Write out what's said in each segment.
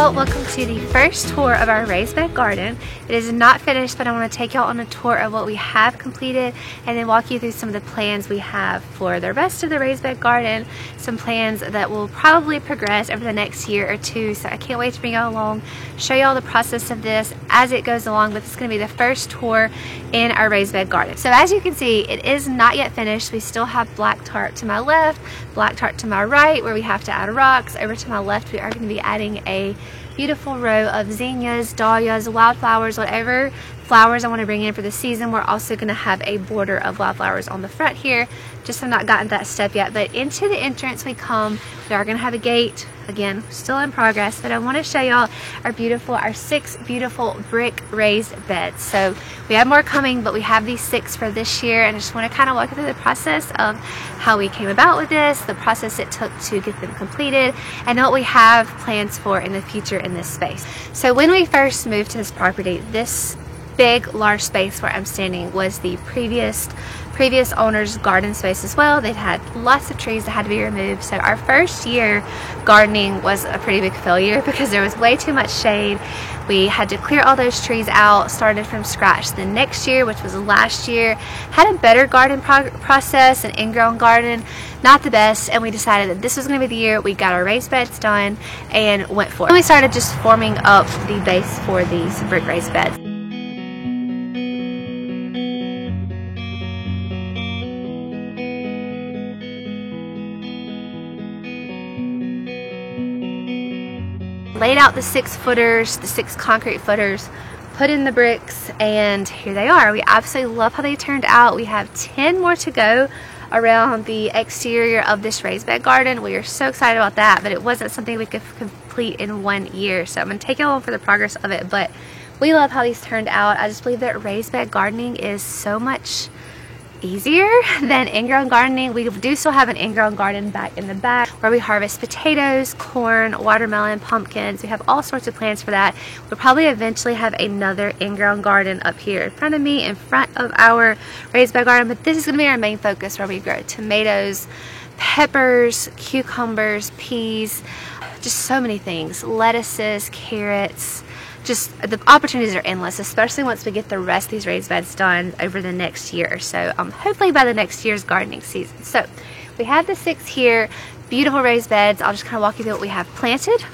y'all, welcome to the first tour of our raised bed garden. It is not finished, but I want to take y'all on a tour of what we have completed and then walk you through some of the plans we have for the rest of the raised bed garden, some plans that will probably progress over the next year or two. So I can't wait to bring y'all along, show y'all the process of this as it goes along, but it's going to be the first tour in our raised bed garden. So as you can see, it is not yet finished. We still have black tarp to my left, black tarp to my right where we have to add rocks. Over to my left we are going to be adding a beautiful row of zinnias, dahlias, wildflowers, whatever flowers I want to bring in for the season. We're also going to have a border of wildflowers on the front here. Just have not gotten that step yet, but into the entrance we come. We are going to have a gate. Again, still in progress, but I want to show y'all our 6 beautiful brick raised beds. So we have more coming, but we have these 6 for this year, and I just want to kind of walk you through the process of how we came about with this, the process it took to get them completed, and what we have plans for in the future in this space. So when we first moved to this property, this big large space where I'm standing was the previous owner's garden space as well. They'd had lots of trees that had to be removed. So our first year gardening was a pretty big failure because there was way too much shade. We had to clear all those trees out, started from scratch. The next year, which was last year, had a better garden process, an in-ground garden, not the best, and we decided that this was going to be the year we got our raised beds done and went for it. And we started just forming up the base for these brick raised beds. Laid out the 6 footers, the 6 concrete footers, put in the bricks, and here they are. We absolutely love how they turned out. We have 10 more to go around the exterior of this raised bed garden. We are so excited about that, but it wasn't something we could complete in 1 year. So I'm going to take you along for the progress of it, but we love how these turned out. I just believe that raised bed gardening is so much easier than in-ground gardening. We do still have an in-ground garden back in the back where we harvest potatoes, corn, watermelon, pumpkins. We have all sorts of plants for that. We'll probably eventually have another in-ground garden up here in front of me, in front of our raised bed garden, but this is going to be our main focus where we grow tomatoes, peppers, cucumbers, peas, just so many things, lettuces, carrots. Just the opportunities are endless, especially once we get the rest of these raised beds done over the next year or so, hopefully by the next year's gardening season. So we have the 6 here, beautiful raised beds. I'll just kind of walk you through what we have planted.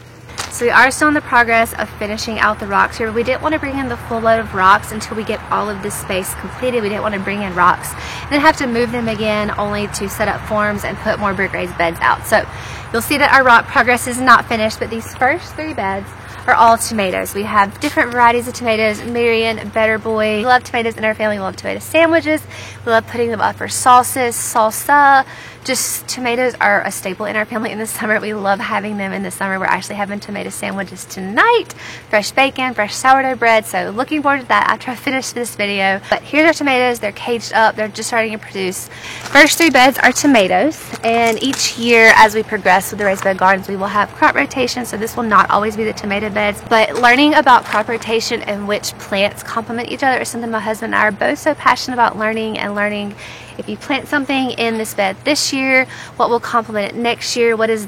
So we are still in the progress of finishing out the rocks here. We didn't want to bring in the full load of rocks until we get all of this space completed. We didn't want to bring in rocks and then have to move them again only to set up forms and put more brick raised beds out. So you'll see that our rock progress is not finished, but these first 3 beds are all tomatoes. We have different varieties of tomatoes. Marion, Better Boy. We love tomatoes in our family. We love tomato sandwiches. We love putting them up for salsas, salsa. Just tomatoes are a staple in our family in the summer. We love having them in the summer. We're actually having tomato sandwiches tonight. Fresh bacon, fresh sourdough bread. So looking forward to that after I finish this video. But here's our tomatoes. They're caged up. They're just starting to produce. First 3 beds are tomatoes. And each year as we progress with the raised bed gardens, we will have crop rotation. So this will not always be the tomato beds. But learning about crop rotation and which plants complement each other is something my husband and I are both so passionate about learning if you plant something in this bed this year, what will complement it next year? What are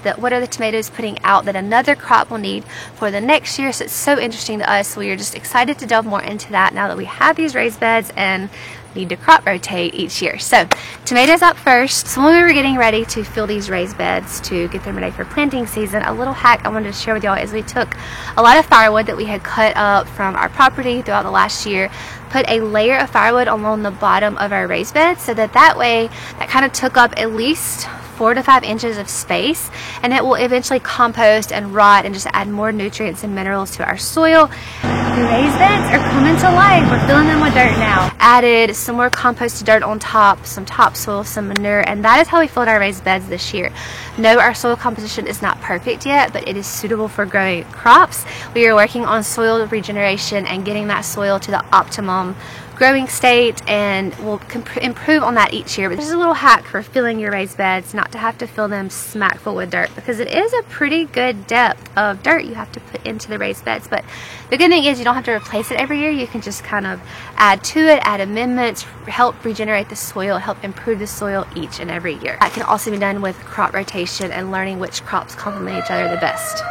the tomatoes putting out that another crop will need for the next year? So it's so interesting to us. We are just excited to delve more into that now that we have these raised beds and need to crop rotate each year. So tomatoes up first. So when we were getting ready to fill these raised beds to get them ready for planting season, a little hack I wanted to share with y'all is we took a lot of firewood that we had cut up from our property throughout the last year, put a layer of firewood along the bottom of our raised bed so that way that kind of took up at least 4 to 5 inches of space, and it will eventually compost and rot and just add more nutrients and minerals to our soil. The raised beds are coming to life. We're filling them with dirt now. Added some more composted dirt on top, some topsoil, some manure, and that is how we filled our raised beds this year. No, our soil composition is not perfect yet, but it is suitable for growing crops. We are working on soil regeneration and getting that soil to the optimum growing state, and we'll improve on that each year. But this is a little hack for filling your raised beds, not to have to fill them smack full with dirt, because it is a pretty good depth of dirt you have to put into the raised beds. But the good thing is you don't have to replace it every year. You can just kind of add to it, add amendments, help regenerate the soil, help improve the soil each and every year. That can also be done with crop rotation and learning which crops complement each other the best.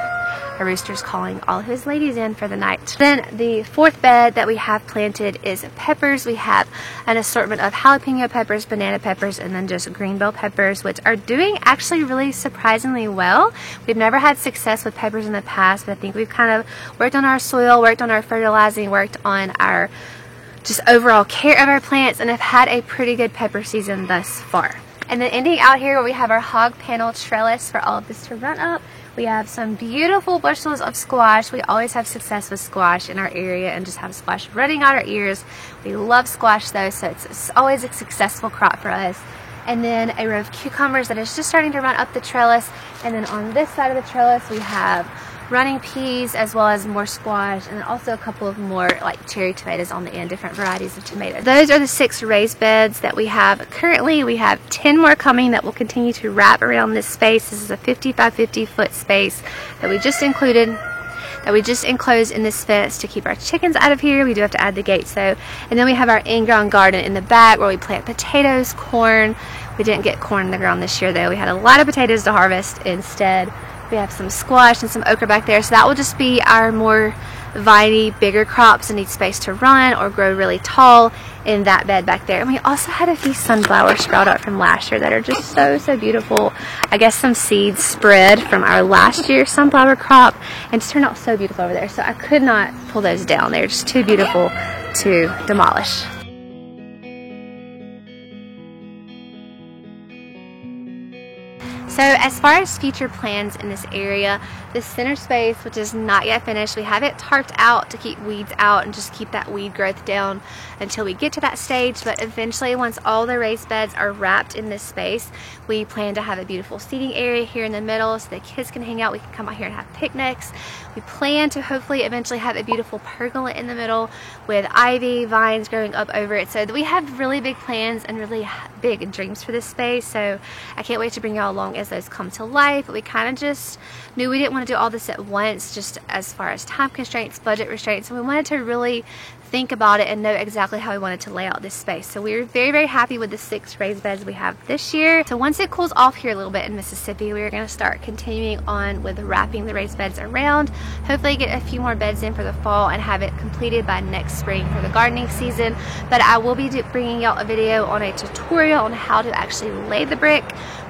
a rooster's calling all of his ladies in for the night. Then the fourth bed that we have planted is peppers. We have an assortment of jalapeno peppers, banana peppers, and then just green bell peppers, which are doing actually really surprisingly well. We've never had success with peppers in the past, but I think we've kind of worked on our soil, worked on our fertilizing, worked on our just overall care of our plants, and have had a pretty good pepper season thus far. And then ending out here where we have our hog panel trellis for all of this to run up, we have some beautiful bushels of squash. We always have success with squash in our area and just have squash running out our ears. We love squash though, so it's always a successful crop for us. And then a row of cucumbers that is just starting to run up the trellis. And then on this side of the trellis we have running peas as well as more squash, and then also a couple of more like cherry tomatoes on the end, different varieties of tomatoes. Those are the 6 raised beds that we have currently. We have 10 more coming that will continue to wrap around this space. This is a 50 by 50 foot space that we just enclosed in this fence to keep our chickens out of here. We do have to add the gates though. And then we have our in-ground garden in the back where we plant potatoes, corn. We didn't get corn in the ground this year though. We had a lot of potatoes to harvest instead. We have some squash and some okra back there, so that will just be our more viney, bigger crops that need space to run or grow really tall in that bed back there. And we also had a few sunflowers sprout up from last year that are just so beautiful. I guess some seeds spread from our last year's sunflower crop and just turned out so beautiful over there. So I could not pull those down. They're just too beautiful to demolish. So as far as future plans in this area, the center space, which is not yet finished, we have it tarped out to keep weeds out and just keep that weed growth down until we get to that stage. But eventually, once all the raised beds are wrapped in this space, we plan to have a beautiful seating area here in the middle so the kids can hang out. We can come out here and have picnics. We plan to hopefully eventually have a beautiful pergola in the middle with ivy, vines growing up over it. So we have really big plans and really big dreams for this space. So I can't wait to bring y'all along as those come to life. But we kind of just knew we didn't want to do all this at once, just as far as time constraints, budget restraints, and we wanted to really think about it and know exactly how we wanted to lay out this space. So we were very happy with the 6 raised beds we have this year. So once it cools off here a little bit in Mississippi, we are going to start continuing on with wrapping the raised beds around. Hopefully get a few more beds in for the fall and have it completed by next spring for the gardening season. But I will be bringing y'all a video on a tutorial on how to actually lay the brick.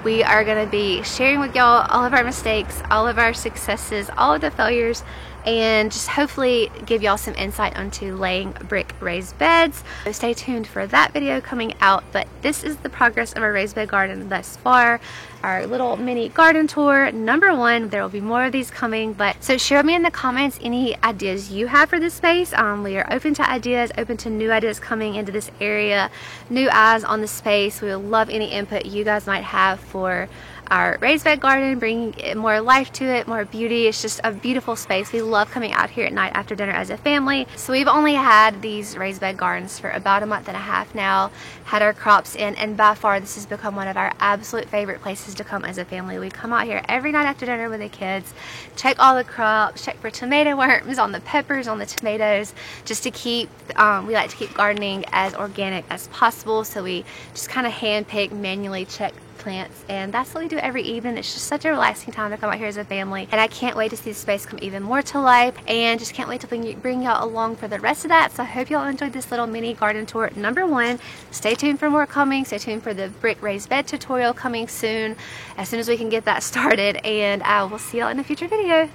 We are going to be sharing with y'all all of our mistakes, all of our successes, all of the failures, and just hopefully give y'all some insight onto laying brick raised beds. So stay tuned for that video coming out. But this is the progress of our raised bed garden thus far. Our little mini garden tour number 1. There will be more of these coming, but so share with me in the comments any ideas you have for this space. We are open to ideas, open to new ideas coming into this area, new eyes on the space. We would love any input you guys might have for our raised bed garden, bringing more life to it, more beauty. It's just a beautiful space. We love coming out here at night after dinner as a family. So we've only had these raised bed gardens for about a month and a half now, had our crops in, and by far this has become one of our absolute favorite places to come as a family. We come out here every night after dinner with the kids, check all the crops, check for tomato worms on the peppers, on the tomatoes, just to keep, we like to keep gardening as organic as possible. So we just kind of hand pick, manually check plants, and that's what we do every evening. It's just such a relaxing time to come out here as a family, and I can't wait to see the space come even more to life, and just can't wait to bring y'all along for the rest of that. So I hope y'all enjoyed this little mini garden tour number 1. Stay tuned for more coming. Stay tuned for the brick raised bed tutorial coming soon as we can get that started, and I will see y'all in a future video.